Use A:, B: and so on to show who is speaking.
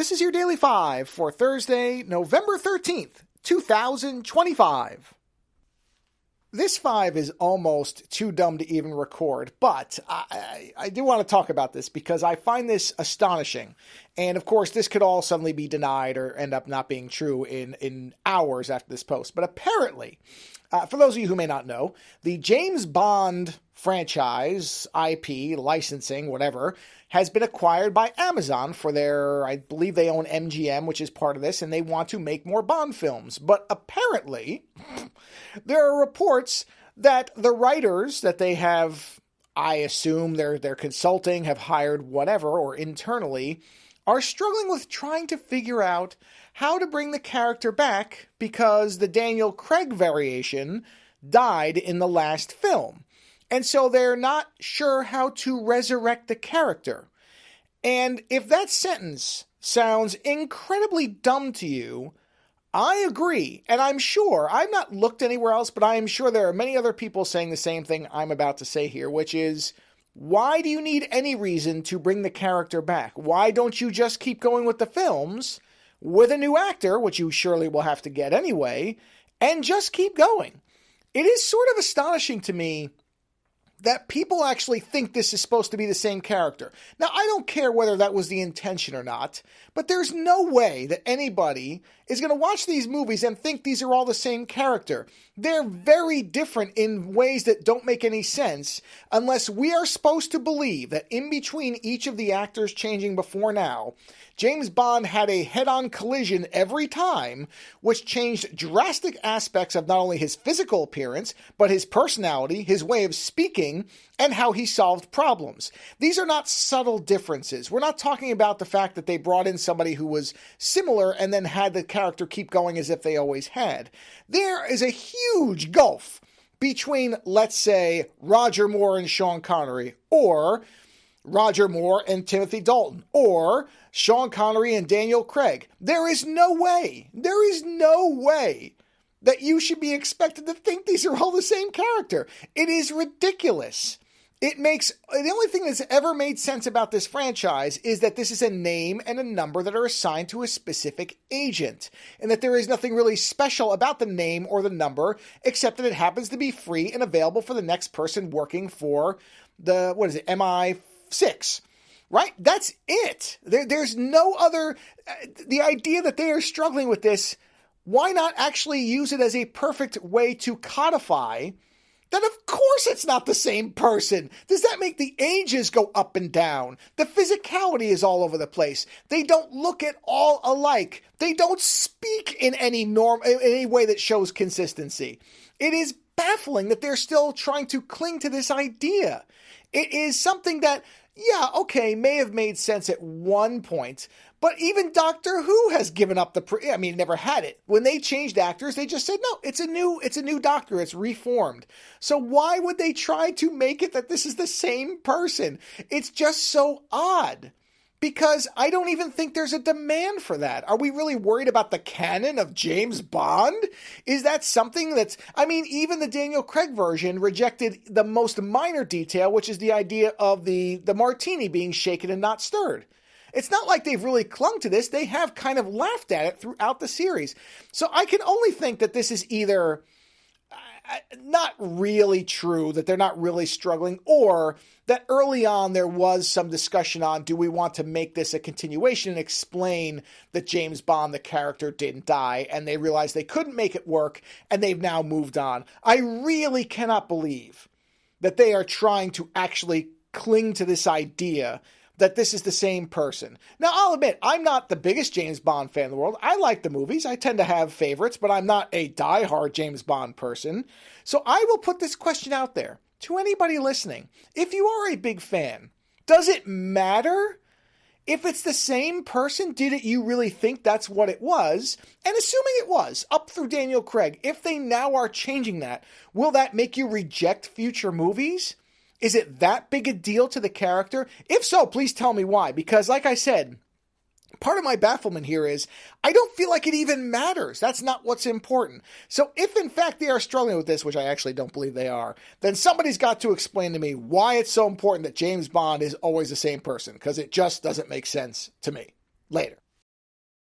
A: This is your Daily 5 for Thursday, November 13th, 2025. This 5 is almost too dumb to even record, but I do want to talk about this because I find this astonishing. And of course, this could all suddenly be denied or end up not being true in hours after this post. But apparently, for those of you who may not know, the James Bond franchise, IP, licensing, whatever, has been acquired by Amazon for their, I believe they own MGM, which is part of this, and they want to make more Bond films. But apparently, there are reports that the writers that they have, I assume they're consulting, have hired whatever, or internally, are struggling with trying to figure out how to bring the character back because the Daniel Craig variation died in the last film. And so they're not sure how to resurrect the character. And if that sentence sounds incredibly dumb to you, I agree. And I'm sure, I've not looked anywhere else, but I am sure there are many other people saying the same thing I'm about to say here, which is, why do you need any reason to bring the character back? Why don't you just keep going with the films with a new actor, which you surely will have to get anyway, and just keep going? It is sort of astonishing to me that people actually think this is supposed to be the same character. Now, I don't care whether that was the intention or not, but there's no way that anybody is going to watch these movies and think these are all the same character. They're very different in ways that don't make any sense unless we are supposed to believe that in between each of the actors changing before now, James Bond had a head-on collision every time, which changed drastic aspects of not only his physical appearance, but his personality, his way of speaking, and how he solved problems. These are not subtle differences. We're not talking about the fact that they brought in somebody who was similar and then had the character keep going as if they always had. There is a huge gulf between, let's say, Roger Moore and Sean Connery, or Roger Moore and Timothy Dalton, or Sean Connery and Daniel Craig. There is no way that you should be expected to think these are all the same character. It is ridiculous. The only thing that's ever made sense about this franchise is that this is a name and a number that are assigned to a specific agent, and that there is nothing really special about the name or the number, except that it happens to be free and available for the next person working for the, MI6. Right? That's it. There's no other, the idea that they are struggling with this, why not actually use it as a perfect way to codify that of course it's not the same person? Does that make the ages go up and down? The physicality is all over the place. They don't look at all alike. They don't speak in any way that shows consistency. It is baffling that they're still trying to cling to this idea. It is something that, may have made sense at one point, but even Doctor Who has given up never had it. When they changed actors, they just said, no, it's a new Doctor, it's reformed. So why would they try to make it that this is the same person? It's just so odd. Because I don't even think there's a demand for that. Are we really worried about the canon of James Bond? Is that something even the Daniel Craig version rejected the most minor detail, which is the idea of the martini being shaken and not stirred. It's not like they've really clung to this. They have kind of laughed at it throughout the series. So I can only think that this is either not really true, that they're not really struggling, or that early on there was some discussion on, do we want to make this a continuation and explain that James Bond, the character, didn't die, and they realized they couldn't make it work, and they've now moved on. I really cannot believe that they are trying to actually cling to this idea that this is the same person. Now, I'll admit, I'm not the biggest James Bond fan in the world. I like the movies. I tend to have favorites, but I'm not a diehard James Bond person. So I will put this question out there to anybody listening. If you are a big fan, does it matter if it's the same person? Did you really think that's what it was? And assuming it was, up through Daniel Craig, if they now are changing that, will that make you reject future movies? Is it that big a deal to the character? If so, please tell me why. Because like I said, part of my bafflement here is I don't feel like it even matters. That's not what's important. So if in fact they are struggling with this, which I actually don't believe they are, then somebody's got to explain to me why it's so important that James Bond is always the same person, because it just doesn't make sense to me. Later.